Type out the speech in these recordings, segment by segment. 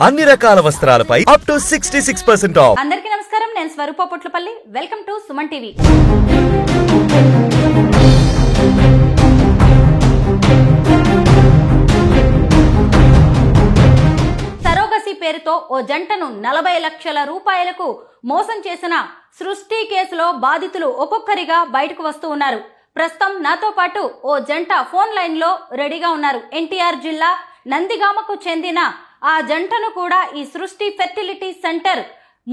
అన్ని రకాల వస్త్రాలపై up to 66% of. అందరికీ నమస్కారం, నేను Swaroopa Potlapalli. Welcome to Suman TV. Surrogacy పేరుతో ఓ జంటను 40 లక్షల రూపాయలకు మోసం చేసిన సృష్టి కేసులో బాధితులు ఒక్కొక్కరిగా బయటకు వస్తూ ఉన్నారు. ప్రస్తుతం నాతో పాటు ఓ జంట ఫోన్ లైన్ లో రెడీగా ఉన్నారు. ఎన్టీఆర్ జిల్లా నందిగామకు చెందిన ఆ జంటను కూడా ఈ సృష్టి ఫెర్టిలిటీ సెంటర్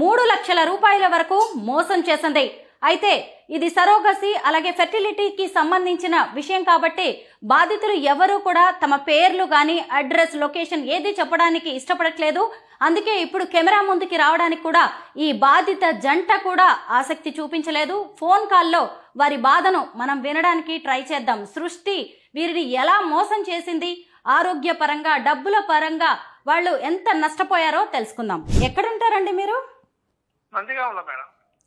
3 లక్షల రూపాయల వరకు మోసం చేసింది. అయితే ఇది సరోగసి అలాగే ఫెర్టిలిటీకి సంబంధించిన విషయం కాబట్టి బాధితులు ఎవరు కూడా తమ పేర్లు గాని అడ్రస్ లొకేషన్ ఏది చెప్పడానికి ఇష్టపడట్లేదు. అందుకే ఇప్పుడు కెమెరా ముందుకి రావడానికి కూడా ఈ బాధిత జంట కూడా ఆసక్తి చూపించలేదు. ఫోన్ కాల్లో వారి బాధను మనం వినడానికి ట్రై చేద్దాం. సృష్టి వీరిని ఎలా మోసం చేసింది, ఆరోగ్య పరంగా డబ్బుల పరంగా వాళ్ళు ఎంత నష్టపోయారో తెలుసుకుందాం. ఎక్కడుంటారండి మీరు?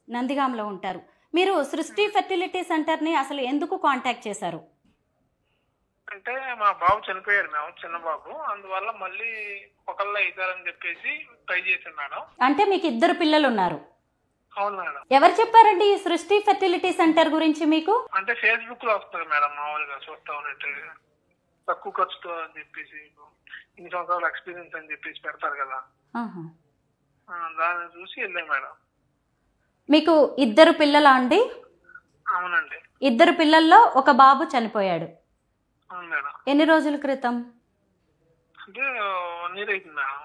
నందిగాంలో ఉంటారు. మీరు సృష్టి ఫెర్టిలిటీ సెంటర్ ని అసలు ఎందుకు కాంటాక్ట్ చేశారు? అంటే మా బాబు చనిపోయారు, మేము చిన్న బాబు, అందువల్ల మళ్ళీ ఒకళ్ళ ఇద్దారని చెప్పేసి ట్రై చేశాను మేడం. అంటే మీకు 2 పిల్లలు ఉన్నారు? అవును మేడం. ఎవరు చెప్పారండి ఈ సృష్టి ఫెర్టిలిటీ సెంటర్ గురించి మీకు? అంటే ఫేస్బుక్ లో వస్తుంది మేడం, మామూలుగా చూస్తా ఉన్నట్టు తక్కువ ఖర్చుతో అని చెప్పేసి, ఇన్ని సంవత్సరాల ఎక్స్పీరియన్స్ అని చెప్పేసి పెడతారు కదా, దాన్ని చూసి వెళ్ళాం మేడం. మీకు 2 పిల్లలా అండి? అవునండి. 2 పిల్లల్లో ఒక బాబు చనిపోయాడు. అవును మేడం. ఎన్ని రోజుల క్రితం? అంటే నీరైతుంది మేడం.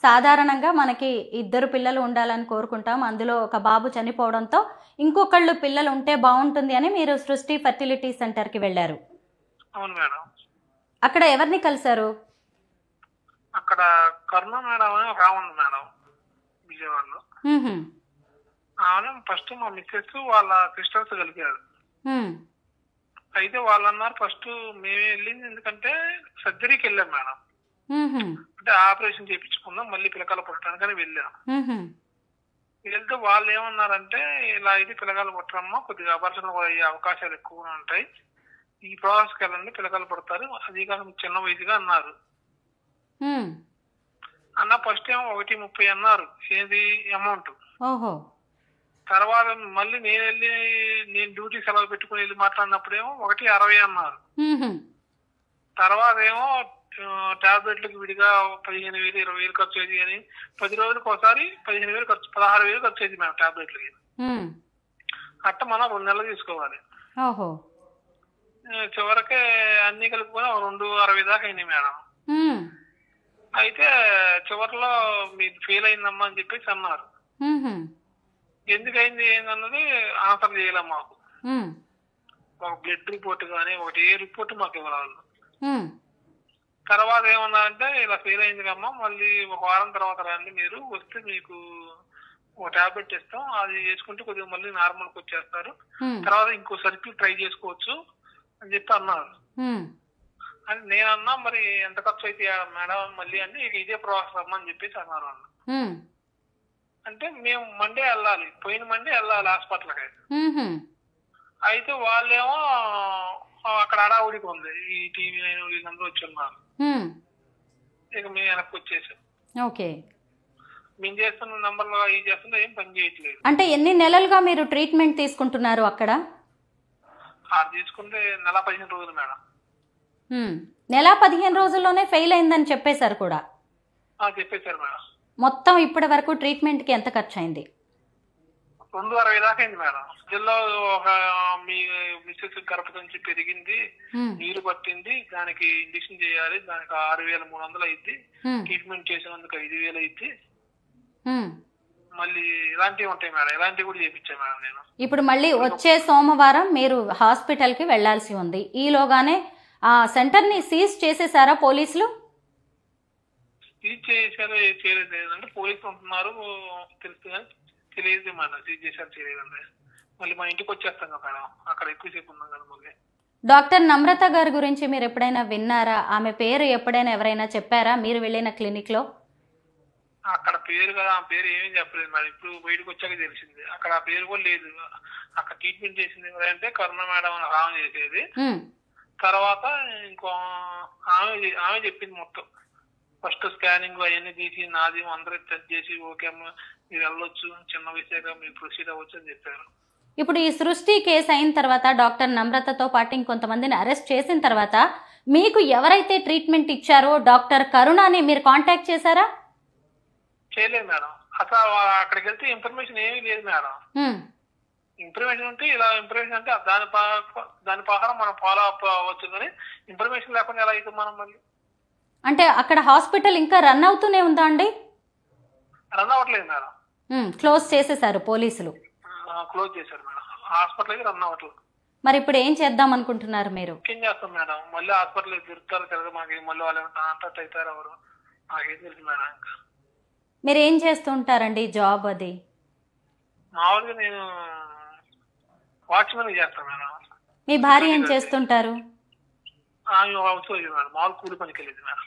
సాధారణంగా మనకి 2 పిల్లలు ఉండాలని కోరుకుంటాం. అందులో ఒక బాబు చనిపోవడంతో ఇంకొకళ్ళు పిల్లలు ఉంటే బాగుంటుంది అని మీరు సృష్టి ఫెర్టిలిటీ సెంటర్ కి వెళ్ళారు. అవును మేడం. అక్కడ ఎవరిని కలిశారు? అక్కడ కరుణ మేడం అని ఒక ఉంది మేడం, విజయవాడలో. ఆమె ఫస్ట్ మా మిస్సెస్ వాళ్ళ సిస్టర్స్ కలిపారు. అయితే వాళ్ళు అన్నారు ఫస్ట్ మేమే వెళ్ళింది ఎందుకంటే సర్జరీకి వెళ్ళాం మేడం. అంటే ఆపరేషన్ చేయించుకుందాం మళ్ళీ పిల్లకాయలు పుట్టడానికని వెళ్ళాం. వెళ్తే వాళ్ళు ఏమన్నారంటే ఇలా అయితే పిల్లకాయలు పుట్టరమ్మా, కొద్దిగా అపరిచయం అయ్యే అవకాశాలు ఎక్కువగా ఉంటాయి, ఈ ప్రాసెస్కి వెళ్ళండి పిల్లకాయలు పుడతారు, అది కాక చిన్న వయసుగా అన్నారు. అన్న ఫస్ట్ ఏమో 1.30 అన్నారు ఏది అమౌంట్. తర్వాత మళ్ళీ నేను డ్యూటీ సెలవు పెట్టుకుని వెళ్ళి మాట్లాడినప్పుడేమో 1.60 అన్నారు. తర్వాత ఏమో టాబ్లెట్లకు విడిగా 15,000 20,000 ఖర్చు అయ్యేది అని 10 రోజులకు ఒకసారి 15,000 ఖర్చు 16,000 ఖర్చు అయ్యేది మేము టాబ్లెట్లకి. అట్ట మనం 2 నెలలు తీసుకోవాలి. చివరికి అన్ని కలుపుకొని 260 దాకా అయింది మేడం. అయితే చివరిలో మీరు ఫెయిల్ అయిందమ్మా అని చెప్పేసి అన్నారు. ఎందుకైంది ఏందన్నది ఆన్సర్ చేయలేం మాకు. ఒక బ్లడ్ రిపోర్ట్ కానీ ఒకటి ఏ రిపోర్ట్ మాకు ఇవ్వాలి. తర్వాత ఏమన్నారంటే ఇలా ఫెయిల్ అయింది కమ్మా, మళ్ళీ 1 వారం తర్వాత రండి, మీరు వస్తే మీకు ఒక టాబ్లెట్ ఇస్తాం, అది వేసుకుంటే కొద్దిగా మళ్ళీ నార్మల్కి వచ్చేస్తారు, తర్వాత ఇంకో సర్కిల్ ట్రై చేసుకోవచ్చు అని చెప్పి అన్నారు. అని నేనన్నా మరి ఎంత ఖర్చు అయితే మేడం మళ్ళీ అంటే ఇదే ప్రాసెస్ అమ్మా అని చెప్పేసి అన్నారు అన్న. అంటే మేము మండే వెళ్ళాలి, పోయిన మండే వెళ్ళాలి హాస్పిటల్కి. అయితే వాళ్ళేమో అక్కడ హడావుడికి ఉంది, ఈ టీవీ వీళ్ళందరూ వచ్చి ఉన్నారు. ఇక మేము వెనక్కి వచ్చేసాం. మేము చేస్తున్న నంబర్లో ఇది చేస్తున్నా ఏం పని చేయట్లేదు. అంటే ఎన్ని నెలలుగా మీరు ట్రీట్మెంట్ తీసుకుంటున్నారు అక్కడ? అది తీసుకుంటే నెల 15 రోజులు మేడం. నెల 15 రోజుల్లోనే ఫెయిల్ అయిందని చెప్పేశారు కూడా? చెప్పేశారు మేడం. మొత్తం ఇప్పటి వరకు ట్రీట్మెంట్ కి ఎంత ఖర్చు అయింది? 260 దాకా అయింది మేడం. జిల్లా ఒక మీ మిస్సెస్ గర్భసంచి పెరిగింది, నీరు పట్టింది, దానికి ఇంజక్షన్ చేయాలి, దానికి 6,300 అయింది, ట్రీట్మెంట్ చేసినందుకు 5,000 అయింది, మళ్ళీ ఇలాంటివి ఉంటాయి మేడం. ఇలాంటివి కూడా చేయించాను మేడం నేను. ఇప్పుడు మళ్ళీ వచ్చే సోమవారం మీరు హాస్పిటల్ కి వెళ్లాల్సి ఉంది. ఈలోగానే ఆ సెంటర్ ని సీజ్ చేసేసారా పోలీసులు? సీజ్ చేశారు చేయలేదు అంటే పోలీసులు ఉంటున్నారు తెలుసు కానీ తెలియదు మేడం, సీజ్ చేశారు చేయలేదండి. మళ్ళీ మా ఇంటికి వచ్చేస్తాం కదా మేడం, అక్కడ ఎక్కువసేపు ఉన్నాం కదా. మళ్ళీ డాక్టర్ నమ్రత గారి గురించి మీరు ఎప్పుడైనా విన్నారా? ఆమె పేరు ఎప్పుడైనా ఎవరైనా చెప్పారా మీరు వెళ్ళిన క్లినిక్ లో? అక్కడ పేరు కదా, ఆ పేరు ఏమీ చెప్పలేదు మేడం. ఇప్పుడు బయటకు వచ్చాక తెలిసింది, అక్కడ ఆ పేరు కూడా లేదు. అక్కడ ట్రీట్మెంట్ చేసింది ఎవరంటే కరుణ మేడం అని ఆమె చేసేది. తర్వాత ఇంకో ఆమె చెప్పింది మొత్తం. ఫస్ట్ స్కానింగ్ అవన్నీ తీసి నాది అందరూ టెస్ట్ చేసి ఓకే అమ్మ మీరు వెళ్ళొచ్చు, చిన్న వయసేగా మీరు ప్రొసీడ్ అవ్వచ్చు అని చెప్పారు. ఇప్పుడు ఈ సృష్టి కేసు అయిన తర్వాత డాక్టర్ నమ్రతతో పాటు ఇంకొంతమందిని అరెస్ట్ చేసిన తర్వాత మీకు ఎవరైతే ట్రీట్మెంట్ ఇచ్చారో డాక్టర్ కరుణని మీరు కాంటాక్ట్ చేశారా? చేయలేదు మేడం. అసలు అక్కడికి వెళ్తే ఇన్ఫర్మేషన్ ఏమీ లేదు మేడం. ఇన్ఫర్మేషన్ ఉంటే ఇలా ఇన్ఫర్మేషన్ అంటే దాని ప్రకారం మనం ఫాలో అప్ అవ్వచ్చు, కానీ ఇన్ఫర్మేషన్ లేకుండా ఎలా అయితే మనం మళ్ళీ అంటే అక్కడ హాస్పిటల్ ఇంకా రన్ అవుతూనే ఉందా అండి? రన్ అవ్వట్లేదు మేడం. క్లోజ్ చేసేసారు పోలీసులు. క్లోజ్ చేశారు మేడం. హాస్పిటల్ రన్ అవ్వట్లేదు. మరి ఇప్పుడు ఏం చేద్దాం అనుకుంటున్నారు మీరు? ఏం చేస్తాం మేడం, మళ్ళీ హాస్పిటల్ తిరుగుతారు కదా, మాకు మళ్ళీ వాళ్ళు కాంటాక్ట్ అవుతారు ఎవరు మాకేం తెలుసు మేడం. ఇంకా మీరు ఏం చేస్తూ ఉంటారండి జాబ్? అది మామూలుగా నేను వాచ్మెన్ చేస్తాను మేడం. మీ భార్య ఏం చేస్తుంటారు? మేడం మామూలు కూలి పనికి వెళ్ళేది మేడం.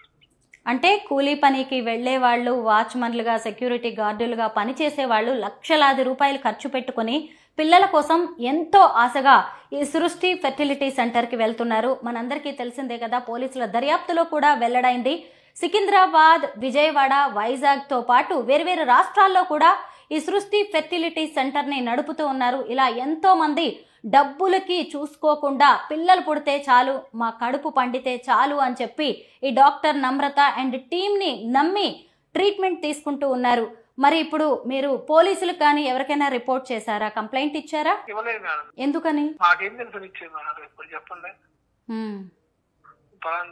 అంటే కూలీ పనికి వెళ్లే వాళ్ళు, వాచ్మన్లుగా, సెక్యూరిటీ గార్డులుగా పనిచేసే వాళ్ళు లక్షలాది రూపాయలు ఖర్చు పెట్టుకుని పిల్లల కోసం ఎంతో ఆశగా ఈ సృష్టి ఫెర్టిలిటీ సెంటర్కి వెళ్తున్నారు. మనందరికీ తెలిసిందే కదా, పోలీసుల దర్యాప్తులో కూడా వెల్లడైంది. సికింద్రాబాద్, విజయవాడ, వైజాగ్తో పాటు వేర్వేరు రాష్ట్రాల్లో కూడా ఈ సృష్టి ఫెర్టిలిటీ సెంటర్ని నడుపుతూ ఉన్నారు. ఇలా ఎంతో మంది డబ్బులకి చూసుకోకుండా పిల్లలు పుడితే చాలు, మా కడుపు పండితే చాలు అని చెప్పి ఈ డాక్టర్ నమ్రత అండ్ టీమ్ని నమ్మి ట్రీట్మెంట్ తీసుకుంటూ ఉన్నారు. మరి ఇప్పుడు మీరు పోలీసులకు కానీ ఎవరికైనా రిపోర్ట్ చేశారా, కంప్లైంట్ ఇచ్చారా? ఇవ్వలేదు మేడం. ఎందుకని? మాకేం తెలుసు ఇచ్చేది మేడం, ఇప్పుడు చెప్పండి.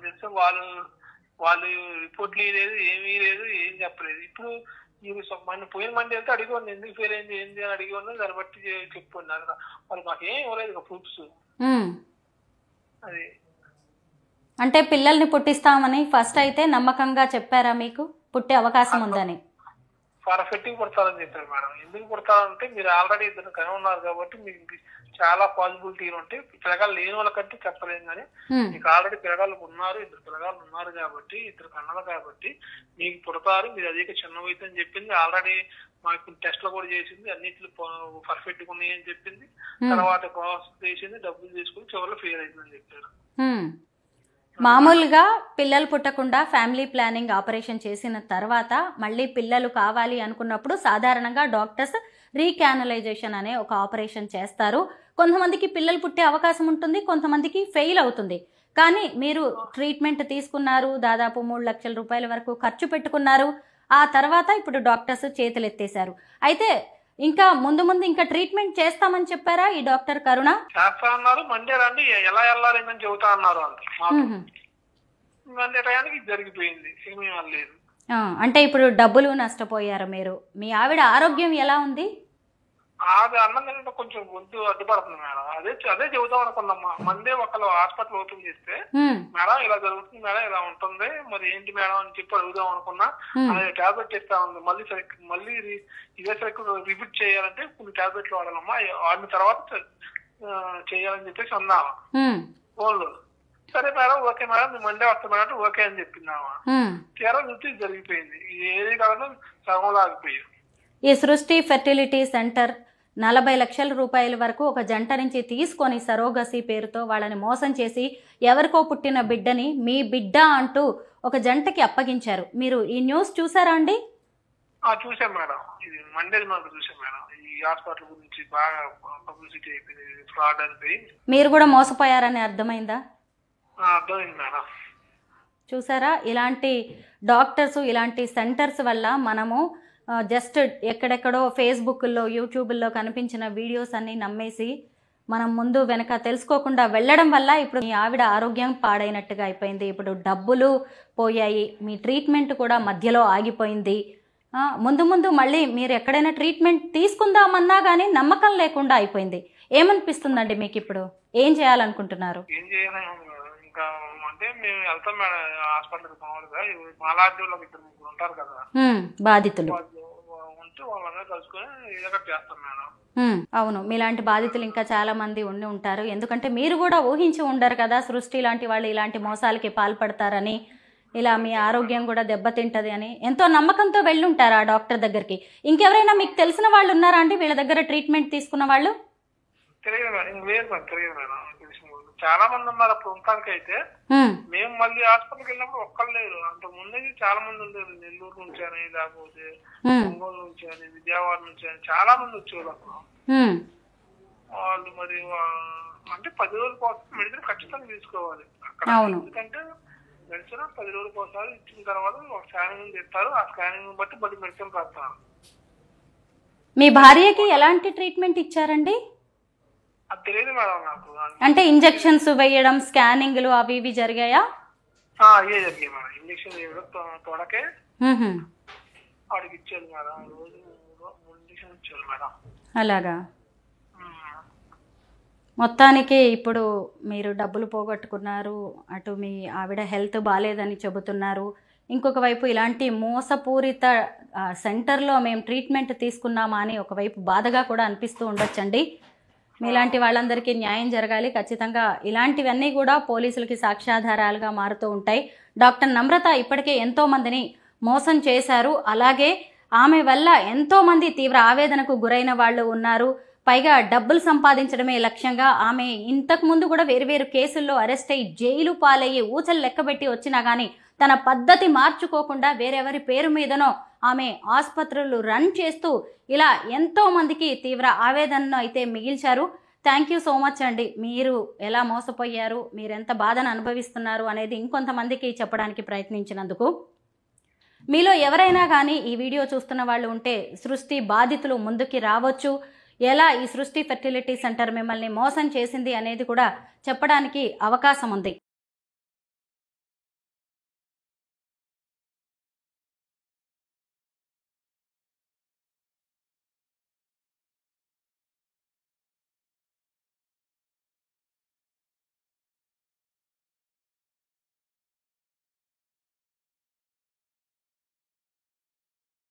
తెలిస్తే వాళ్ళు రిపోర్ట్లు లేదు, ఏమీ లేదు, ఏం చెప్పలేదు. ఇప్పుడు మన పోయిన మంది వెళ్తే అడిగోండి ఎందుకు ఫెయిల్ అయింది ఏంది అని అడిగోండి, దాన్ని బట్టి చెప్పుకున్నారు. వాళ్ళు మాకేం ఇవ్వలేదు ప్రూఫ్స్. అది అంటే పిల్లల్ని పుట్టిస్తామని ఫస్ట్ అయితే నమ్మకంగా చెప్పారా మీకు పుట్టే అవకాశం ఉందని? పర్ఫెక్ట్గా పుడతారని చెప్పారు మేడం. ఎందుకు పుడతారంటే మీరు ఆల్రెడీ ఇద్దరు కని ఉన్నారు కాబట్టి మీకు చాలా పాసిబిలిటీలు ఉంటాయి. పిల్లగాళ్ళు లేని వాళ్ళకంటే చెప్పలేము, కానీ మీకు ఆల్రెడీ పిల్లగాళ్ళు ఉన్నారు, ఇద్దరు పిల్లగాళ్ళు ఉన్నారు కాబట్టి, ఇద్దరు కన్నలు కాబట్టి మీకు పుడతారు, మీరు అదే చిన్న వయసు అని చెప్పింది. ఆల్రెడీ మాకు టెస్ట్లు కూడా చేసింది, అన్నిట్లు పర్ఫెక్ట్ గా ఉన్నాయని చెప్పింది. తర్వాత ప్రాసెస్ చేసింది, డబ్బులు తీసుకుని చివరిలో ఫెయిల్ అయిందని చెప్పారు. మామూలుగా పిల్లలు పుట్టకుండా ఫ్యామిలీ ప్లానింగ్ ఆపరేషన్ చేసిన తర్వాత మళ్ళీ పిల్లలు కావాలి అనుకున్నప్పుడు సాధారణంగా డాక్టర్స్ రీకానలైజేషన్ అనే ఒక ఆపరేషన్ చేస్తారు. కొంతమందికి పిల్లలు పుట్టే అవకాశం ఉంటుంది, కొంతమందికి ఫెయిల్ అవుతుంది. కానీ మీరు ట్రీట్మెంట్ తీసుకున్నారు, దాదాపు 3 లక్షల రూపాయల వరకు ఖర్చు పెట్టుకున్నారు. ఆ తర్వాత ఇప్పుడు డాక్టర్స్ చేతులు ఎత్తేశారు. అయితే ఇంకా ముందు ఇంకా ట్రీట్మెంట్ చేస్తామని చెప్పారా ఈ డాక్టర్ కరుణ? చేస్తా అన్నారు. మండే రండి, ఎలా వెళ్ళాలి అని చెబుతా అన్నారు. మండే టయానికి జరిగిపోయింది, ఏమీ లేదు. అంటే ఇప్పుడు డబ్బులు నష్టపోయారు మీరు. మీ ఆవిడ ఆరోగ్యం ఎలా ఉంది? అది అన్నం తింటే కొంచెం గొంతు అడ్డుపడుతుంది మేడం. అదే చెబుతాం అనుకున్నాం. మందే ఒకళ్ళు హాస్పిటల్ ఓపెన్ చేస్తే మేడం ఇలా జరుగుతుంది మేడం, ఇలా ఉంటుంది, మరి ఏంటి మేడం అని చెప్పి అడుగుదాం అనుకున్నా. అదే టాబ్లెట్ ఇస్తా ఉంది, మళ్ళీ ఇదే సైకిల్ రిపీట్ చేయాలంటే కొన్ని టాబ్లెట్లు వాడాలమ్మా, వాడిన తర్వాత చేయాలని చెప్పేసి అన్నావా ఫోన్లో. సరే మేడం, ఓకే మేడం, మీ మండే వస్తా మేడం, ఓకే అని చెప్పిందామా. తీరా చూస్తే జరిగిపోయింది. ఏది కాదు సగం లాగిపోయాం. ఈ సృష్టి ఫెర్టిలిటీ సెంటర్ 40 లక్షల రూపాయల వరకు ఒక జంట నుంచి తీసుకొని సరోగసి పేరుతో వాళ్ళని మోసం చేసి ఎవరికో పుట్టిన బిడ్డని మీ బిడ్డ అంటూ ఒక జంటకి అప్పగించారు. మీరు ఈ న్యూస్ చూసారా అండి? చూసాం మేడం. ఇది మండే మాకు చూసాం మేడం. ఈ హాస్పిటల్ గురించి బాగా పబ్లిసిటీ అయిపోయింది, ఫ్రాడ్ అని. మీరు కూడా మోసపోయారని అర్థమైందా? అర్థమైంది మేడం. చూసారా, ఇలాంటి డాక్టర్స్, ఇలాంటి సెంటర్స్ వల్ల మనము జస్ట్ ఎక్కడెక్కడో ఫేస్బుక్లో, యూట్యూబ్లో కనిపించిన వీడియోస్ అన్నీ నమ్మేసి మనం ముందు వెనక తెలుసుకోకుండా వెళ్ళడం వల్ల ఇప్పుడు మీ ఆవిడ ఆరోగ్యం పాడైనట్టుగా అయిపోయింది. ఇప్పుడు డబ్బులు పోయాయి, మీ ట్రీట్మెంట్ కూడా మధ్యలో ఆగిపోయింది. ముందు మళ్ళీ మీరు ఎక్కడైనా ట్రీట్మెంట్ తీసుకుందామన్నా కానీ నమ్మకం లేకుండా అయిపోయింది. ఏమనిపిస్తుందండి మీకు ఇప్పుడు? ఏం చేయాలనుకుంటున్నారు? ఇంకా అంటే మేము వెళ్తాం మేడం హాస్పిటల్కి. మామూలుగా మాలాంటి వాళ్ళకి 2-3 ఉంటారు కదా బాధితులు, ఉంటే వాళ్ళందరూ కలుసుకొని ఏదో చేస్తాం మేడం. అవును, మీలాంటి బాధితులు ఇంకా చాలా మంది ఉండి ఉంటారు. ఎందుకంటే మీరు కూడా ఊహించి ఉండరు కదా సృష్టి లాంటి వాళ్ళు ఇలాంటి మోసాలకి పాల్పడతారని, ఇలా మీ ఆరోగ్యం కూడా దెబ్బతింటది అని. ఎంతో నమ్మకంతో వెళ్ళుంటారు ఆ డాక్టర్ దగ్గరికి. ఇంకెవరైనా మీకు తెలిసిన వాళ్ళు ఉన్నారా అండి వీళ్ళ దగ్గర ట్రీట్మెంట్ తీసుకున్న వాళ్ళు? తెలియదు మేడం, తెలియదు మేడం. చాలా మంది ఉన్నారు అప్పుడు ఉంటానికైతే. ఉమ్, మేము మళ్ళీ హాస్పిటల్కి వెళ్ళినప్పుడు ఒక్కరు లేరు. అంత ముందే చాలా మంది ఉండేది. నెల్లూరు నుంచి అని, లేకపోతే ఉమ్, ఒంగోలు నుంచి అని, విజయవాడ నుంచి అని చాలా మంది వచ్చేవాళ్ళు అప్పుడు. ఉమ్, వాళ్ళు మరి అంటే 10 రోజులకు ఒకసారి మెడిసిన్ ఖచ్చితంగా తీసుకోవాలి అక్కడ. అవును. ఎందుకంటే మెడిసిన్ 10 రోజులకు ఒకసారి ఇచ్చిన తర్వాత ఒక స్కానింగ్ ఇస్తారు. ఆ స్కానింగ్ బట్టి మళ్ళీ మెడిసిన్ రాస్తారు. మీ భార్యకి ఎలాంటి ట్రీట్మెంట్ ఇచ్చారండి? అది తెలియదు మేడం నాకు. అంటే ఇంజెక్షన్స్ వేయడం, స్కానింగ్లు అవి ఇవి జరిగాయా? అయ్యే జరిగాయి మేడం. ఇంజక్షన్ వేయడం తోడకే ఉహుం, వాడికి ఇచ్చేది మేడం. రోజు 3 ఇంజక్షన్ ఇచ్చేది మేడం. అలాగా. మొత్తానికి ఇప్పుడు మీరు డబ్బులు పోగొట్టుకున్నారు, అటు మీ ఆవిడ హెల్త్ బాగాలేదని చెబుతున్నారు, ఇంకొక వైపు ఇలాంటి మోసపూరిత సెంటర్లో మేము ట్రీట్మెంట్ తీసుకున్నామా అని ఒకవైపు బాధగా కూడా అనిపిస్తూ ఉండొచ్చండి. మీలాంటి వాళ్ళందరికీ న్యాయం జరగాలి. ఖచ్చితంగా ఇలాంటివన్నీ కూడా పోలీసులకి సాక్ష్యాధారాలుగా మారుతూ ఉంటాయి. డాక్టర్ నమ్రత ఇప్పటికే ఎంతో మందిని మోసం చేశారు. అలాగే ఆమె వల్ల ఎంతో మంది తీవ్ర ఆవేదనకు గురైన వాళ్ళు ఉన్నారు. పైగా డబ్బులు సంపాదించడమే లక్ష్యంగా ఆమె ఇంతకు ముందు కూడా వేరు కేసుల్లో అరెస్ట్ అయ్యి జైలు పాలయ్యి ఊచలు లెక్కబెట్టి వచ్చినా కానీ తన పద్ధతి మార్చుకోకుండా వేరెవరి పేరు మీదనో ఆమె ఆసుపత్రులు రన్ చేస్తూ ఇలా ఎంతో మందికి తీవ్ర ఆవేదనను అయితే మిగిల్చారు. థ్యాంక్ యూ సో మచ్ అండి. మీరు ఎలా మోసపోయారు, మీరెంత బాధను అనుభవిస్తున్నారు అనేది ఇంకొంతమందికి చెప్పడానికి ప్రయత్నించినందుకు. మీలో ఎవరైనా కానీ ఈ వీడియో చూస్తున్న వాళ్ళు ఉంటే సృష్టి బాధితులు ముందుకి రావచ్చు. ఎలా ఈ సృష్టి ఫెర్టిలిటీ సెంటర్ మిమ్మల్ని మోసం చేసింది అనేది కూడా చెప్పడానికి అవకాశం ఉంది.